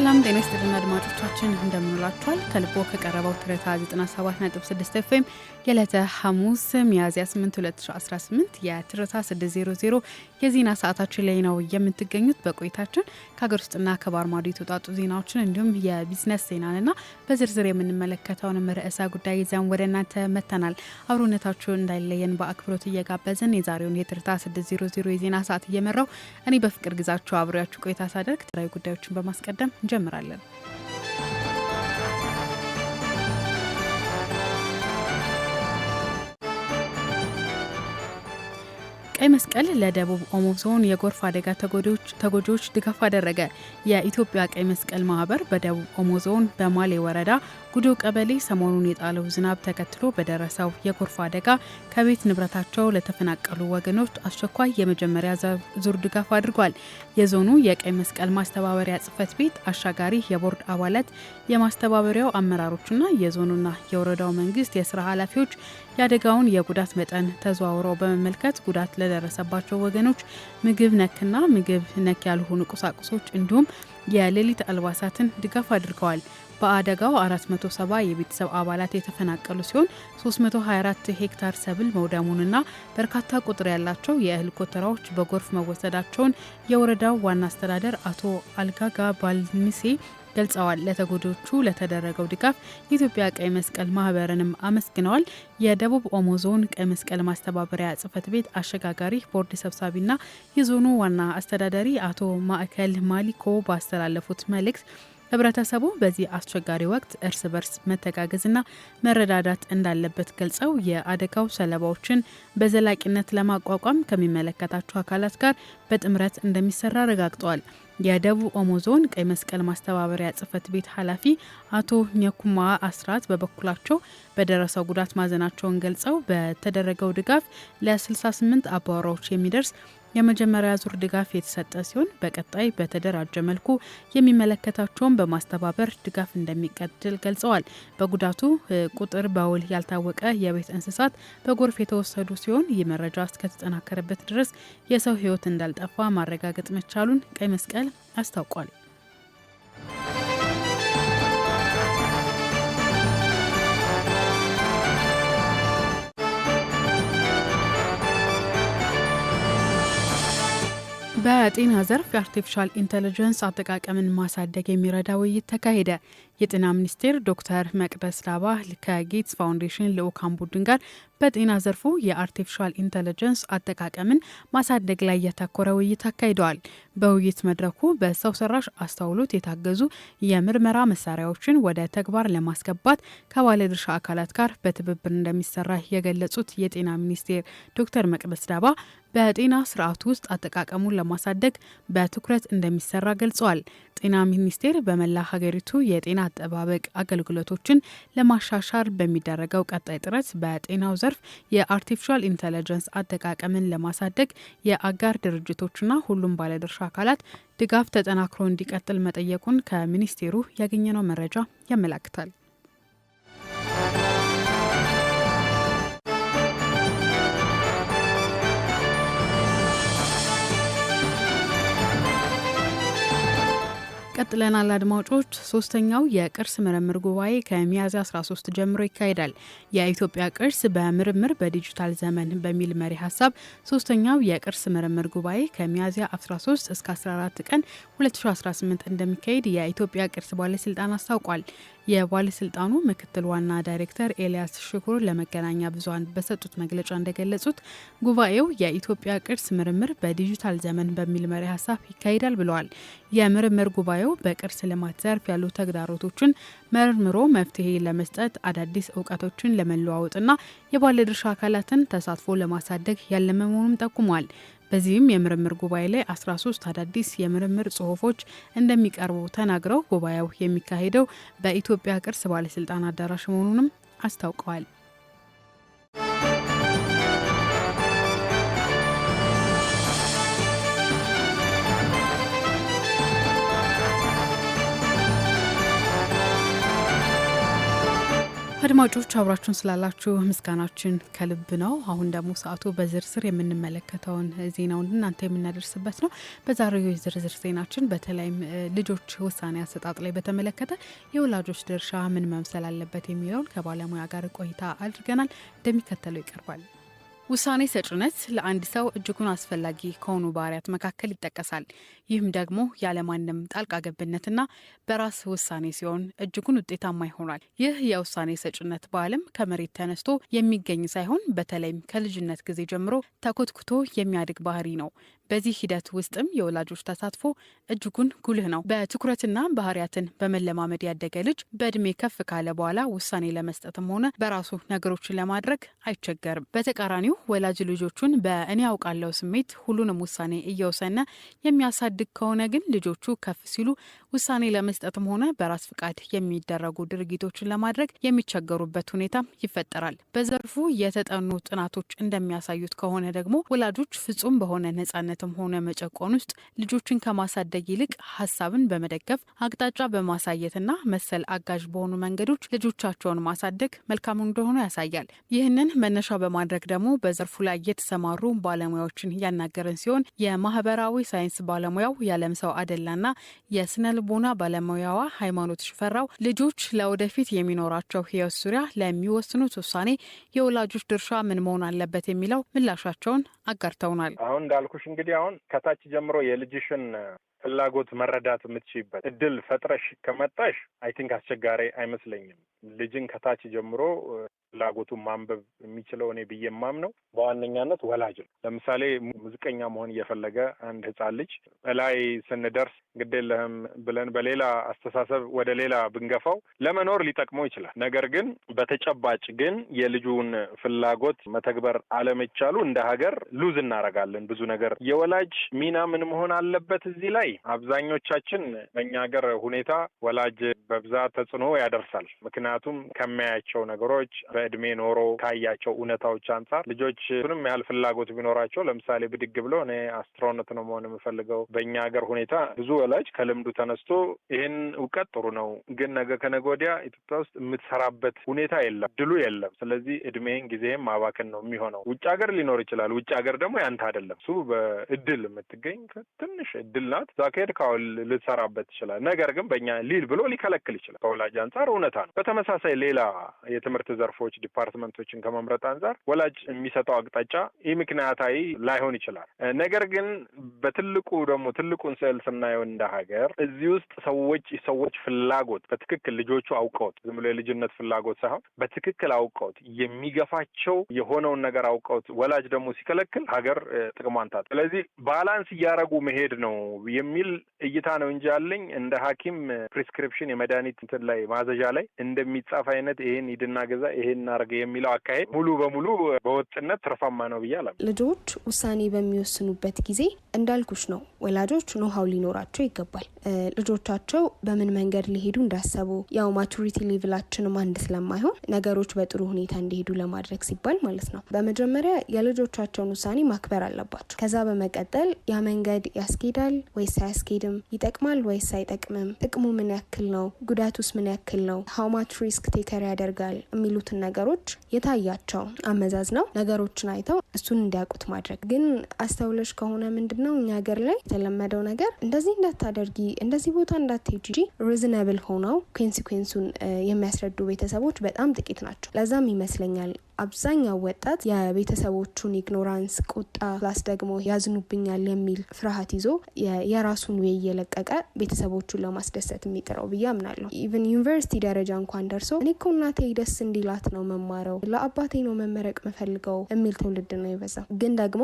ሰላም ጤና ይስጥልን አድማጮቻችን እንደምንላችኋል። ከልቦ ከቀረበው ትርታ 97.6 FM የዕለተ ሐሙስ ሚያዝያ 8 2018 የትርታ 600 የዜና ሰዓታችን ላይ ነው የምትገኙት። በቆይታችን ከሀገር ውስጥና ከባህር ማዶ የተውጣጡ ዜናዎችን እንዲሁም የቢዝነስ ዜናንና በዝርዝር የምንመለከተውን ርዕሰ ጉዳይ ይዘን ወደ እናንተ መጥተናል። አብሮነታችሁ እንዳይለየን በአክብሮት እየጋበዝን የዛሬውን የትርታ 600 የዜና ሰዓት እየመራው እኔ በፍቅር ግዛችሁ አብሬያችሁ ቆይታ ሳደርግ ተራይ ጉዳዮችን በማስቀደም እንጀምራለን። ቀይ መስቀል ለደቡብ ኦሞ ዞን የጎርፍ አደጋ ተጎጂዎች ድጋፍ አደረገ። የኢትዮጵያ ቀይ መስቀል ማህበር በደቡብ ኦሞ ዞን በማሌ ወረዳ ጉዶ ቀበሌ ሰሞኑን የጣለው ዝናብ ተከትሎ በደረሰው የጎርፍ አደጋ ከቤት ንብረታቸው ለተፈናቀሉ ወገኖች አስቸኳይ የመጀመሪያ ዙር ድጋፍ አድርጓል። የዞኑ የቀይ መስቀል ማስተባበሪያ ጽህፈት ቤት አሻጋሪ የቦርድ አባላት፣ የማስተባበሪያው አመራሮችና የዞኑና የወረዳው መንግስት የስራ ኃላፊዎች የአደጋውን የጉዳት መጠን ተዘዋውረው በመመልከት ጉዳት ለደረሰባቸው ወገኖች ምግብ ነክና ምግብ ነክ ያልሆኑ ቁሳቁሶች እንዲሁም የሌሊት አልባሳትን ድጋፍ አድርገዋል። በአደጋው 470 የቤተሰብ አባላት የተፈናቀሉ ሲሆን 324 ሄክታር ሰብል መውደሙንና በርካታ ቁጥር ያላቸው የእህል ኮተራዎች በጎርፍ መወሰዳቸውን የወረዳው ዋና አስተዳደር አቶ አልጋጋ ባልኒሴ ገልጸዋል። ለተጎጂዎቹ ለተደረገው ድጋፍ የኢትዮጵያ ቀይ መስቀል ማህበርንም አመስግነዋል። የደቡብ ኦሞ ዞን ቀይ መስቀል ማስተባበሪያ ጽህፈት ቤት አሸጋጋሪ ቦርድ ሰብሳቢና የዞኑ ዋና አስተዳዳሪ አቶ ማዕከል ማሊኮ ባስተላለፉት መልእክት ህብረተሰቡ በዚህ አስቸጋሪ ወቅት እርስ በርስ መተጋገዝና መረዳዳት እንዳለበት ገልጸው የአደጋው ሰለባዎችን በዘላቂነት ለማቋቋም ከሚመለከታቸው አካላት ጋር በጥምረት እንደሚሰራ አረጋግጠዋል። የደቡብ ኦሞ ዞን ቀይ መስቀል ማስተባበሪያ ጽህፈት ቤት ኃላፊ አቶ ኘኩማ አስራት በበኩላቸው በደረሰው ጉዳት ማዘናቸውን ገልጸው በተደረገው ድጋፍ ለ68 አባወራዎች የሚደርስ የመጀመሪያ ዙር ድጋፍ የተሰጠ ሲሆን በቀጣይ በተደራጀ መልኩ የሚመለከታቸውን በማስተባበር ድጋፍ እንደሚቀጥል ገልጸዋል። በጉዳቱ ቁጥር በውል ያልታወቀ የቤት እንስሳት በጎርፍ የተወሰዱ ሲሆን ይህ መረጃ እስከተጠናከረበት ድረስ የሰው ህይወት እንዳልጠፋ ማረጋገጥ መቻሉን ቀይ መስቀል አስታውቋል። በጤና ዘርፍ የአርቲፊሻል ኢንተለጀንስ አጠቃቀምን ማሳደግ የሚረዳ ውይይት ተካሄደ። የጤና ሚኒስቴር ዶክተር መቅደስ ዳባ ከጌትስ ፋውንዴሽን ልዑካን ቡድን ጋር በጤና ዘርፉ የአርቲፊሻል ኢንተለጀንስ አጠቃቀምን ማሳደግ ላይ ያተኮረ ውይይት አካሂደዋል። በውይይት መድረኩ በሰው ሰራሽ አስተውሎት የታገዙ የምርመራ መሳሪያዎችን ወደ ተግባር ለማስገባት ከባለድርሻ አካላት ጋር በትብብር እንደሚሰራ የገለጹት የጤና ሚኒስቴር ዶክተር መቅደስ ዳባ በጤና ስርዓቱ ውስጥ አጠቃቀሙን ለማሳደግ በትኩረት እንደሚሰራ ገልጸዋል። ጤና ሚኒስቴር በመላ ሀገሪቱ የጤና አጠባበቅ አገልግሎቶችን ለማሻሻል በሚደረገው ቀጣይ ጥረት በጤናው ዘርፍ የአርቲፊሻል ኢንተለጀንስ አጠቃቀምን ለማሳደግ የአጋር ድርጅቶችና ሁሉም ባለድርሻ አካላት ድጋፍ ተጠናክሮ እንዲቀጥል መጠየቁን ከሚኒስቴሩ ያገኘነው መረጃ ያመላክታል። ቀጥለናል አድማጮች። ሶስተኛው የቅርስ ምርምር ጉባኤ ከሚያዝያ 13 ጀምሮ ይካሄዳል። የኢትዮጵያ ቅርስ በምርምር በዲጂታል ዘመን በሚል መሪ ሀሳብ ሶስተኛው የቅርስ ምርምር ጉባኤ ከሚያዝያ 13 እስከ 14 ቀን 2018 እንደሚካሄድ የኢትዮጵያ ቅርስ ባለስልጣን አስታውቋል። የባለስልጣኑ ምክትል ዋና ዳይሬክተር ኤልያስ ሽኩር ለመገናኛ ብዙሃን በሰጡት መግለጫ እንደገለጹት ጉባኤው የኢትዮጵያ ቅርስ ምርምር በዲጂታል ዘመን በሚል መሪ ሀሳብ ይካሄዳል ብለዋል። የምርምር ጉባኤው በቅርስ ልማት ዘርፍ ያሉ ተግዳሮቶችን መርምሮ መፍትሄ ለመስጠት አዳዲስ እውቀቶችን ለመለዋወጥና የባለድርሻ አካላትን ተሳትፎ ለማሳደግ ያለመ መሆኑን ጠቁሟል። በዚህም የምርምር ጉባኤ ላይ 13 አዳዲስ የምርምር ጽሁፎች እንደሚቀርቡ ተናግረው ጉባኤው የሚካሄደው በኢትዮጵያ ቅርስ ባለስልጣን አዳራሽ መሆኑንም አስታውቀዋል። አድማጮች አብራችሁን ስላላችሁ ምስጋናችን ከልብ ነው። አሁን ደግሞ ሰዓቱ በዝርዝር የምንመለከተውን ዜናውን እናንተ የምናደርስበት ነው። በዛሬው ዝርዝር ዜናችን በተለይም ልጆች ውሳኔ አሰጣጥ ላይ በተመለከተ የወላጆች ድርሻ ምን መምሰል አለበት የሚለውን ከባለሙያ ጋር ቆይታ አድርገናል። እንደሚከተለው ይቀርባል። ውሳኔ ሰጭነት ለአንድ ሰው እጅጉን አስፈላጊ ከሆኑ ባህሪያት መካከል ይጠቀሳል። ይህም ደግሞ ያለማንም ጣልቃ ገብነትና በራስ ውሳኔ ሲሆን እጅጉን ውጤታማ ይሆናል። ይህ የውሳኔ ሰጭነት ባህልም ከመሬት ተነስቶ የሚገኝ ሳይሆን በተለይም ከልጅነት ጊዜ ጀምሮ ተኮትኩቶ የሚያድግ ባህሪ ነው። በዚህ ሂደት ውስጥም የወላጆች ተሳትፎ እጅጉን ጉልህ ነው። በትኩረትና ባህሪያትን በመለማመድ ያደገ ልጅ በእድሜ ከፍ ካለ በኋላ ውሳኔ ለመስጠትም ሆነ በራሱ ነገሮችን ለማድረግ አይቸገርም። በተቃራኒው ወላጅ ልጆቹን በእኔ ያውቃለው ስሜት ሁሉንም ውሳኔ እየወሰነ የሚያሳድግ ከሆነ ግን ልጆቹ ከፍ ሲሉ ውሳኔ ለመስጠትም ሆነ በራስ ፍቃድ የሚደረጉ ድርጊቶችን ለማድረግ የሚቸገሩበት ሁኔታም ይፈጠራል። በዘርፉ የተጠኑ ጥናቶች እንደሚያሳዩት ከሆነ ደግሞ ወላጆች ፍጹም በሆነ ነጻነትም ሆነ መጨቆን ውስጥ ልጆችን ከማሳደግ ይልቅ ሀሳብን በመደገፍ አቅጣጫ በማሳየትና መሰል አጋዥ በሆኑ መንገዶች ልጆቻቸውን ማሳደግ መልካም እንደሆነ ያሳያል። ይህንን መነሻ በማድረግ ደግሞ በዘርፉ ላይ የተሰማሩ ባለሙያዎችን ያናገረን ሲሆን የማህበራዊ ሳይንስ ባለሙያው ያለምሰው አደላና የስነ ልቦና ባለሙያዋ ሃይማኖት ሽፈራው ልጆች ለወደፊት የሚኖራቸው ህይወት ዙሪያ ለሚወስኑት ውሳኔ የወላጆች ድርሻ ምን መሆን አለበት የሚለው ምላሻቸውን አጋርተውናል። አሁን እንዳልኩሽ እንግዲህ አሁን ከታች ጀምሮ የልጅሽን ፍላጎት መረዳት የምትችይበት እድል ፈጥረሽ ከመጣሽ አይ ቲንክ አስቸጋሪ አይመስለኝም። ልጅን ከታች ጀምሮ ፍላጎቱን ማንበብ የሚችለው እኔ ብዬ የማምነው በዋነኛነት ወላጅ ነው። ለምሳሌ ሙዚቀኛ መሆን እየፈለገ አንድ ህጻን ልጅ ላይ ስንደርስ ግዴለህም ብለን በሌላ አስተሳሰብ ወደ ሌላ ብንገፋው ለመኖር ሊጠቅመው ይችላል። ነገር ግን በተጨባጭ ግን የልጁን ፍላጎት መተግበር አለመቻሉ እንደ ሀገር ሉዝ እናረጋለን ብዙ ነገር። የወላጅ ሚና ምን መሆን አለበት እዚህ ላይ አብዛኞቻችን በእኛ ሀገር ሁኔታ ወላጅ በብዛት ተጽዕኖ ያደርሳል። ምክንያቱም ከሚያያቸው ነገሮች በእድሜ ኖሮ ካያቸው እውነታዎች አንጻር ልጆች ምንም ያህል ፍላጎት ቢኖራቸው ለምሳሌ ብድግ ብሎ እኔ አስትሮኖት ነው መሆን የምፈልገው በእኛ ሀገር ሁኔታ ብዙ ወላጅ ከልምዱ ተነስቶ ይህን እውቀት ጥሩ ነው ግን ነገ ከነገ ወዲያ ኢትዮጵያ ውስጥ የምትሰራበት ሁኔታ የለም፣ ድሉ የለም። ስለዚህ እድሜን ጊዜም ማባከን ነው የሚሆነው። ውጭ ሀገር ሊኖር ይችላል። ውጭ ሀገር ደግሞ ያንተ አይደለም። እሱ በእድል የምትገኝ ትንሽ እድል ናት። እዛ ከሄድ ካሁን ልትሰራበት ይችላል። ነገር ግን በእኛ ሊል ብሎ ሊከለክል ይችላል። ከወላጅ አንጻር እውነታ ነው። በተመሳሳይ ሌላ የትምህርት ዘርፎች ዲፓርትመንቶችን ከመምረጥ አንጻር ወላጅ የሚሰጠው አቅጣጫ ይህ ምክንያታዊ ላይሆን ይችላል። ነገር ግን በትልቁ ደግሞ ትልቁን ስዕል ስናየው እንደ ሀገር እዚህ ውስጥ ሰዎች ፍላጎት በትክክል ልጆቹ አውቀውት ዝም ብሎ የልጅነት ፍላጎት ሳይሆን በትክክል አውቀውት የሚገፋቸው የሆነውን ነገር አውቀውት ወላጅ ደግሞ ሲከለክል ሀገር ጥቅሟን ታጣለች። ስለዚህ ባላንስ እያረጉ መሄድ ነው የሚል እይታ ነው እንጂ ያለኝ እንደ ሐኪም ፕሪስክሪፕሽን የመድኃኒት እንትን ላይ ማዘዣ ላይ እንደሚጻፍ አይነት ይሄን ሂድና ገዛ ይሄን እናርገ የሚለው አካሄድ ሙሉ በሙሉ በወጥነት ትርፋማ ነው ብዬ አላምንም። ልጆች ውሳኔ በሚወስኑበት ጊዜ እንዳልኩሽ ነው ወላጆች ኖሃው ሊኖራቸው ይገባል። ልጆቻቸው በምን መንገድ ሊሄዱ እንዳሰቡ ያው ማቹሪቲ ሌቭላችንም አንድ ስለማይሆን ነገሮች በጥሩ ሁኔታ እንዲሄዱ ለማድረግ ሲባል ማለት ነው በመጀመሪያ የልጆቻቸውን ውሳኔ ማክበር አለባቸው። ከዛ በመቀጠል ያ መንገድ ያስኬዳል ወይስ አያስኬድም፣ ይጠቅማል ወይስ አይጠቅምም፣ ጥቅሙ ምን ያክል ነው፣ ጉዳቱስ ምን ያክል ነው፣ ሃው ማች ሪስክ ቴከር ያደርጋል የሚሉትን ነገሮች የታያቸው አመዛዝ ነው ነገሮችን አይተው እሱን እንዲያውቁት ማድረግ። ግን አስተውለሽ ከሆነ ምንድነው እኛ ሀገር ላይ የተለመደው ነገር እንደዚህ እንዳታደርጊ እንደዚህ ቦታ እንዳትሄጂ ሪዝነብል ሆነው ኮንሲኩዌንሱን የሚያስረዱ ቤተሰቦች በጣም ጥቂት ናቸው። ለዛም ይመስለኛል አብዛኛው ወጣት የቤተሰቦቹን ኢግኖራንስ፣ ቁጣ ፕላስ ደግሞ ያዝኑብኛል የሚል ፍርሃት ይዞ የራሱን ወይ እየለቀቀ ቤተሰቦቹን ለማስደሰት የሚጥረው ብዬ አምናለሁ። ኢቭን ዩኒቨርሲቲ ደረጃ እንኳን ደርሶ እኔ እኮ እናቴ ደስ እንዲላት ነው መማረው፣ ለአባቴ ነው መመረቅ መፈልገው የሚል ትውልድ ነው የበዛው። ግን ደግሞ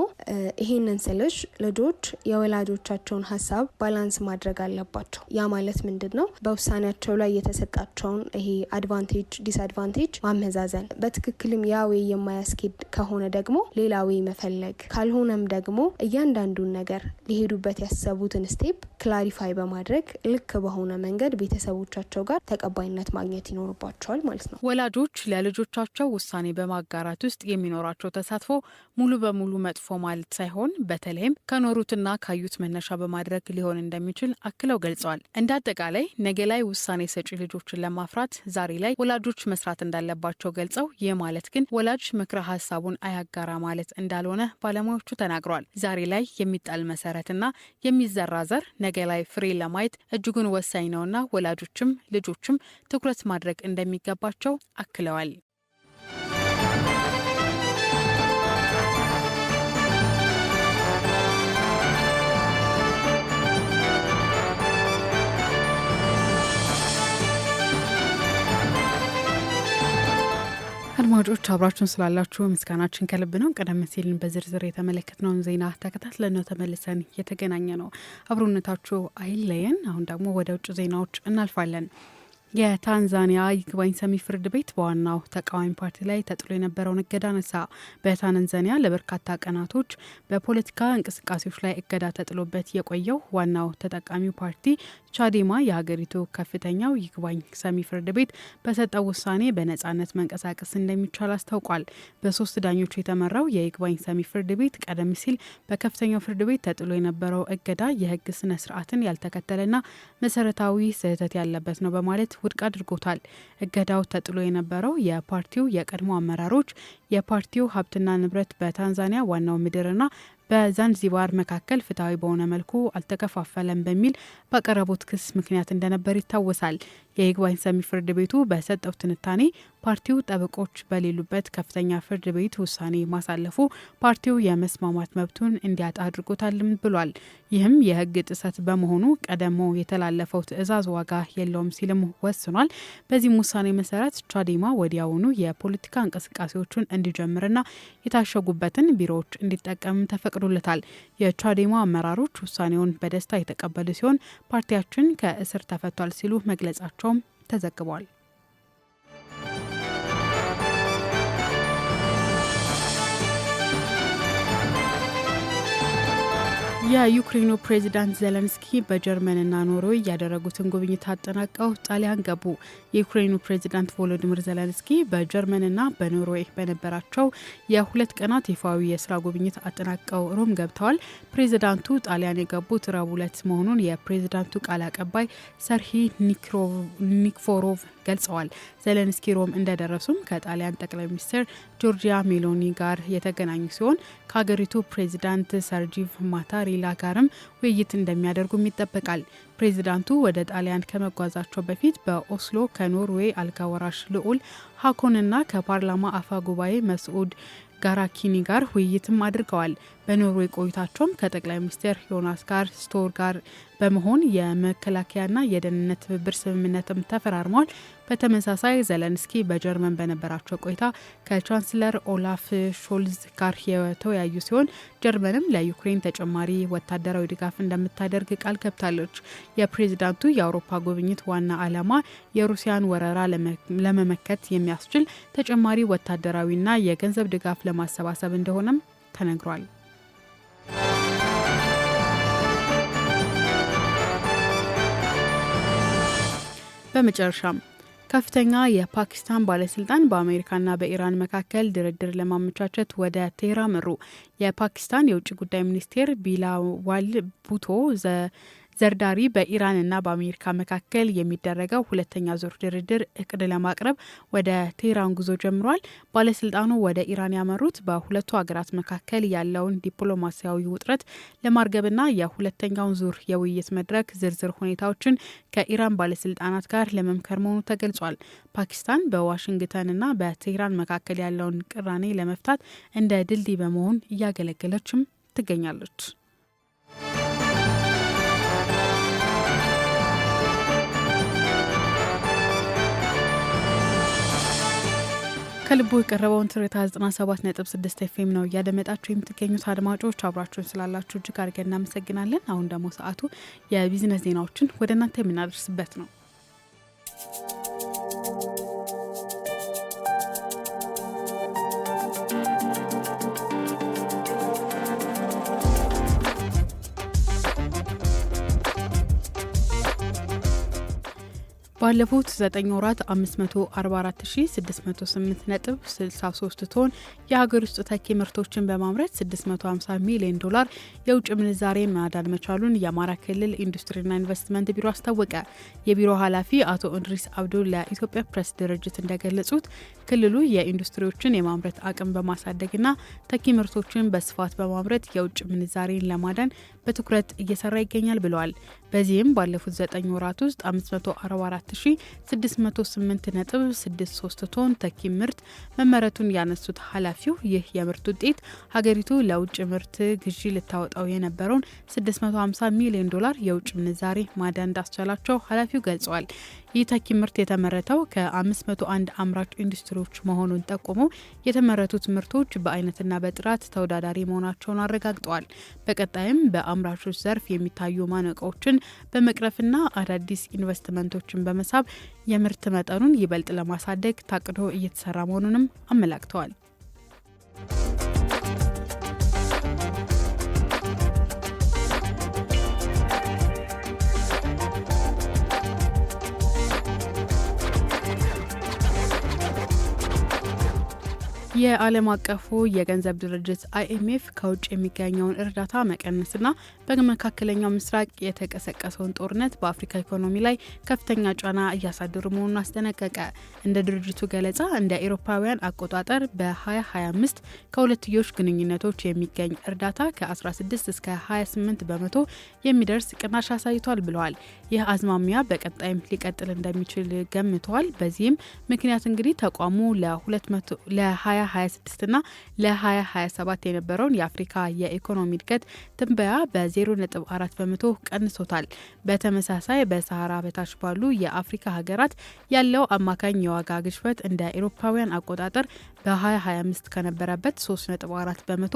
ይሄንን ስልሽ ልጆች የወላጆቻቸውን ሀሳብ ባላንስ ማድረግ አለባቸው። ያ ማለት ምንድን ነው? በውሳኔያቸው ላይ የተሰጣቸውን ይሄ አድቫንቴጅ ዲስአድቫንቴጅ ማመዛዘን፣ በትክክልም ያ ያዌ የማያስኬድ ከሆነ ደግሞ ሌላዌ መፈለግ ካልሆነም ደግሞ እያንዳንዱን ነገር ሊሄዱበት ያሰቡትን ስቴፕ ክላሪፋይ በማድረግ ልክ በሆነ መንገድ ቤተሰቦቻቸው ጋር ተቀባይነት ማግኘት ይኖርባቸዋል ማለት ነው። ወላጆች ለልጆቻቸው ውሳኔ በማጋራት ውስጥ የሚኖራቸው ተሳትፎ ሙሉ በሙሉ መጥፎ ማለት ሳይሆን በተለይም ከኖሩትና ካዩት መነሻ በማድረግ ሊሆን እንደሚችል አክለው ገልጸዋል። እንደ አጠቃላይ ነገ ላይ ውሳኔ ሰጪ ልጆችን ለማፍራት ዛሬ ላይ ወላጆች መስራት እንዳለባቸው ገልጸው ይህ ማለት ግን ወላጅ ምክረ ሀሳቡን አያጋራ ማለት እንዳልሆነ ባለሙያዎቹ ተናግረዋል። ዛሬ ላይ የሚጣል መሰረትና የሚዘራ ዘር ነገ ላይ ፍሬ ለማየት እጅጉን ወሳኝ ነውና ወላጆችም ልጆችም ትኩረት ማድረግ እንደሚገባቸው አክለዋል። አድማጮች አብራችሁን ስላላችሁ ምስጋናችን ከልብ ነው። ቀደም ሲል በዝርዝር የተመለከትነውን ዜና ተከታትለን ነው ተመልሰን የተገናኘ ነው። አብሮነታችሁ አይለየን። አሁን ደግሞ ወደ ውጭ ዜናዎች እናልፋለን። የታንዛኒያ ይግባኝ ሰሚ ፍርድ ቤት በዋናው ተቃዋሚ ፓርቲ ላይ ተጥሎ የነበረውን እገዳ ነሳ። በታንዛኒያ ለበርካታ ቀናቶች በፖለቲካ እንቅስቃሴዎች ላይ እገዳ ተጥሎበት የቆየው ዋናው ተጠቃሚው ፓርቲ ቻዴማ የሀገሪቱ ከፍተኛው ይግባኝ ሰሚ ፍርድ ቤት በሰጠው ውሳኔ በነጻነት መንቀሳቀስ እንደሚቻል አስታውቋል። በ3 ዳኞች የተመራው የይግባኝ ሰሚ ፍርድ ቤት ቀደም ሲል በከፍተኛው ፍርድ ቤት ተጥሎ የነበረው እገዳ የሕግ ስነ ስርዓትን ያልተከተለና መሰረታዊ ስህተት ያለበት ነው በማለት ውድቅ አድርጎታል። እገዳው ተጥሎ የነበረው የፓርቲው የቀድሞ አመራሮች የፓርቲው ሀብትና ንብረት በታንዛኒያ ዋናው ምድርና በዛንዚባር መካከል ፍትሐዊ በሆነ መልኩ አልተከፋፈለም በሚል ባቀረቡት ክስ ምክንያት እንደነበር ይታወሳል። የይግባኝ ሰሚ ፍርድ ቤቱ በሰጠው ትንታኔ ፓርቲው ጠበቆች በሌሉበት ከፍተኛ ፍርድ ቤት ውሳኔ ማሳለፉ ፓርቲው የመስማማት መብቱን እንዲያጣ አድርጎታልም ብሏል። ይህም የህግ ጥሰት በመሆኑ ቀደሞ የተላለፈው ትዕዛዝ ዋጋ የለውም ሲልም ወስኗል። በዚህም ውሳኔ መሰረት ቻዴማ ወዲያውኑ የፖለቲካ እንቅስቃሴዎችን እንዲጀምርና የታሸጉበትን ቢሮዎች እንዲጠቀም ተፈቅዶለታል። የቻዴማ አመራሮች ውሳኔውን በደስታ የተቀበሉ ሲሆን ፓርቲያችን ከእስር ተፈቷል ሲሉ መግለጻቸውም ተዘግቧል። የዩክሬኑ ፕሬዚዳንት ዜሌንስኪ በጀርመንና ኖርዌይ ያደረጉትን ጉብኝት አጠናቀው ጣሊያን ገቡ። የዩክሬኑ ፕሬዚዳንት ቮሎዲሚር ዜሌንስኪ በጀርመንና በኖርዌይ በነበራቸው የ2 ቀናት ይፋዊ የስራ ጉብኝት አጠናቀው ሮም ገብተዋል። ፕሬዚዳንቱ ጣሊያን የገቡት ረቡዕ ዕለት መሆኑን የፕሬዚዳንቱ ቃል አቀባይ ሰርሂ ኒክፎሮቭ ገልጸዋል። ዜሌንስኪ ሮም እንደደረሱም ከጣሊያን ጠቅላይ ሚኒስትር ጆርጂያ ሜሎኒ ጋር የተገናኙ ሲሆን ከሀገሪቱ ፕሬዚዳንት ሰርጂቭ ማታሪላ ጋርም ውይይት እንደሚያደርጉም ይጠበቃል። ፕሬዚዳንቱ ወደ ጣሊያን ከመጓዛቸው በፊት በኦስሎ ከኖርዌይ አልጋ ወራሽ ልዑል ሃኮንና ከፓርላማ አፈ ጉባኤ መስዑድ ጋራኪኒ ጋር ውይይትም አድርገዋል። በኖርዌይ ቆይታቸውም ከጠቅላይ ሚኒስትር ዮናስ ጋር ስቶር ጋር በመሆን የመከላከያና የደህንነት ትብብር ስምምነትም ተፈራርመዋል። በተመሳሳይ ዜሌንስኪ በጀርመን በነበራቸው ቆይታ ከቻንስለር ኦላፍ ሾልዝ ጋር የተወያዩ ሲሆን ጀርመንም ለዩክሬን ተጨማሪ ወታደራዊ ድጋፍ እንደምታደርግ ቃል ገብታለች። የፕሬዚዳንቱ የአውሮፓ ጉብኝት ዋና ዓላማ የሩሲያን ወረራ ለመመከት የሚያስችል ተጨማሪ ወታደራዊና የገንዘብ ድጋፍ ለማሰባሰብ እንደሆነም ተነግሯል። በመጨረሻም ከፍተኛ የፓኪስታን ባለስልጣን በአሜሪካና በኢራን መካከል ድርድር ለማመቻቸት ወደ ቴህራን መሩ። የፓኪስታን የውጭ ጉዳይ ሚኒስቴር ቢላዋል ቡቶ ዘርዳሪ በኢራንና በአሜሪካ መካከል የሚደረገው 2ኛ ዙር ድርድር እቅድ ለማቅረብ ወደ ቴህራን ጉዞ ጀምሯል። ባለስልጣኑ ወደ ኢራን ያመሩት በሁለቱ ሀገራት መካከል ያለውን ዲፕሎማሲያዊ ውጥረት ለማርገብና የ2ኛውን ዙር የውይይት መድረክ ዝርዝር ሁኔታዎችን ከኢራን ባለስልጣናት ጋር ለመምከር መሆኑ ተገልጿል። ፓኪስታን በዋሽንግተንና በቴህራን መካከል ያለውን ቅራኔ ለመፍታት እንደ ድልድይ በመሆን እያገለገለችም ትገኛለች። ከልቦ የቀረበውን ትርታ 97.6 ኤፍኤም ነው እያደመጣችሁ የምትገኙት። አድማጮች አብራችሁን ስላላችሁ እጅግ አድርገን እናመሰግናለን። አሁን ደግሞ ሰዓቱ የቢዝነስ ዜናዎችን ወደ እናንተ የምናደርስበት ነው። ባለፉት 9 ወራት 544608.63 ቶን የሀገር ውስጥ ተኪ ምርቶችን በማምረት $650 ሚሊዮን የውጭ ምንዛሬ ማዳን መቻሉን የአማራ ክልል ኢንዱስትሪና ኢንቨስትመንት ቢሮ አስታወቀ። የቢሮ ኃላፊ አቶ እንድሪስ አብዱል ለኢትዮጵያ ፕሬስ ድርጅት እንደገለጹት ክልሉ የኢንዱስትሪዎችን የማምረት አቅም በማሳደግና ተኪ ምርቶችን በስፋት በማምረት የውጭ ምንዛሬን ለማዳን በትኩረት እየሰራ ይገኛል ብለዋል። በዚህም ባለፉት 9 ወራት ውስጥ 544608.63 ቶን ተኪ ምርት መመረቱን ያነሱት ኃላፊው ይህ የምርት ውጤት ሀገሪቱ ለውጭ ምርት ግዢ ልታወጣው የነበረውን $650 ሚሊዮን የውጭ ምንዛሬ ማዳን እንዳስቻላቸው ኃላፊው ገልጸዋል። ይህ ተኪ ምርት የተመረተው ከ501 አምራች ኢንዱስትሪዎች መሆኑን ጠቁሞ የተመረቱት ምርቶች በአይነትና በጥራት ተወዳዳሪ መሆናቸውን አረጋግጠዋል። በቀጣይም በአምራቾች ዘርፍ የሚታዩ ማነቆችን በመቅረፍና አዳዲስ ኢንቨስትመንቶችን በመሳብ የምርት መጠኑን ይበልጥ ለማሳደግ ታቅዶ እየተሰራ መሆኑንም አመላክተዋል። የዓለም አቀፉ የገንዘብ ድርጅት IMF ከውጭ የሚገኘውን እርዳታ መቀነስና በመካከለኛው ምስራቅ የተቀሰቀሰውን ጦርነት በአፍሪካ ኢኮኖሚ ላይ ከፍተኛ ጫና እያሳደሩ መሆኑን አስጠነቀቀ። እንደ ድርጅቱ ገለጻ እንደ አውሮፓውያን አቆጣጠር በ2025 ከሁለትዮሽ ግንኙነቶች የሚገኝ እርዳታ ከ16 እስከ 28 በመቶ የሚደርስ ቅናሽ አሳይቷል ብለዋል። ይህ አዝማሚያ በቀጣይም ሊቀጥል እንደሚችል ገምተዋል። በዚህም ምክንያት እንግዲህ ተቋሙ ለ2026 እና ለ2027 የነበረውን የአፍሪካ የኢኮኖሚ እድገት ትንበያ በ0.4 በመቶ ቀንሶታል። በተመሳሳይ በሰሃራ በታች ባሉ የአፍሪካ ሀገራት ያለው አማካኝ የዋጋ ግሽበት እንደ አውሮፓውያን አቆጣጠር በ2025 ከነበረበት 3.4 በመቶ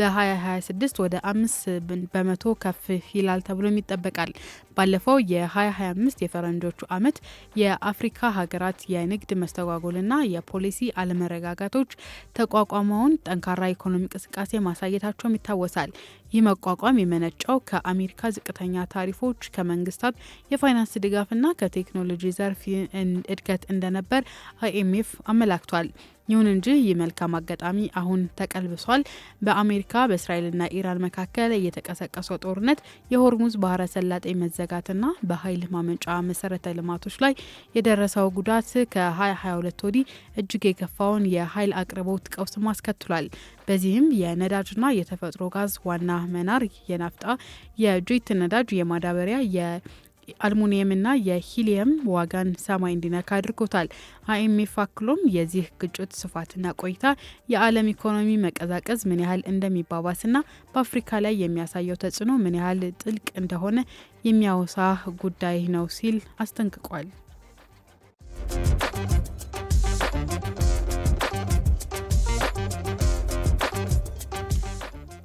በ2026 ወደ 5 በመቶ ከፍ ይላል ተብሎ ይጠበቃል። ባለፈው የ2025 የፈረንጆቹ ዓመት የአፍሪካ ሀገራት የንግድ መስተጓጎልና የፖሊሲ አለመረጋጋቶች ተቋቋመውን ጠንካራ ኢኮኖሚ እንቅስቃሴ ማሳየታቸውም ይታወሳል። ይህ መቋቋም የመነጨው ከአሜሪካ ዝቅተኛ ታሪፎች፣ ከመንግስታት የፋይናንስ ድጋፍና ከቴክኖሎጂ ዘርፍ እድገት እንደነበር IMF አመላክቷል። ይሁን እንጂ ይህ መልካም አጋጣሚ አሁን ተቀልብሷል። በአሜሪካ በእስራኤልና ኢራን መካከል የተቀሰቀሰው ጦርነት የሆርሙዝ ባህረ ሰላጤ መዘጋትና በኃይል ማመንጫ መሰረተ ልማቶች ላይ የደረሰው ጉዳት ከ2022 ወዲህ እጅግ የከፋውን የኃይል አቅርቦት ቀውስ አስከትሏል። በዚህም የነዳጅና የተፈጥሮ ጋዝ ዋና መናር፣ የናፍጣ፣ የጄት ነዳጅ፣ የማዳበሪያ፣ የአልሙኒየምና የሂሊየም ዋጋን ሰማይ እንዲነካ አድርጎታል። IMF አክሎም የዚህ ግጭት ስፋትና ቆይታ የዓለም ኢኮኖሚ መቀዛቀዝ ምን ያህል እንደሚባባስና በአፍሪካ ላይ የሚያሳየው ተጽዕኖ ምን ያህል ጥልቅ እንደሆነ የሚያወሳ ጉዳይ ነው ሲል አስጠንቅቋል።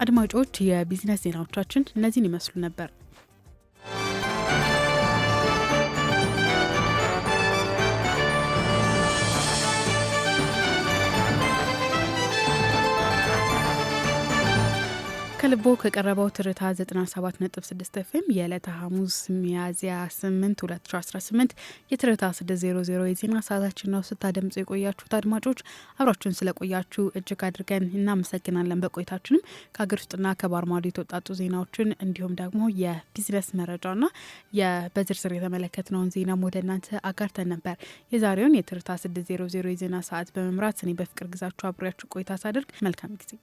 አድማጮች፣ የቢዝነስ ዜናዎቻችን እነዚህን ይመስሉ ነበር። ከልቦ ከቀረበው ትርታ 97.6 FM የዕለተ ሐሙስ ሚያዝያ 8 2018 የትርታ 600 የዜና ሰዓታችን ነው ስታደምጡ የቆያችሁት። አድማጮች አብራችሁን ስለቆያችሁ እጅግ አድርገን እናመሰግናለን። በቆይታችንም ከሀገር ውስጥና ከባህር ማዶ የተወጣጡ ዜናዎችን እንዲሁም ደግሞ የቢዝነስ መረጃና በዝርዝር የተመለከትነውን ዜና ወደ እናንተ አጋርተን ነበር። የዛሬውን የትርታ 600 የዜና ሰዓት በመምራት እኔ በፍቅር ግዛችሁ አብሬያችሁ ቆይታ ሳደርግ መልካም ጊዜ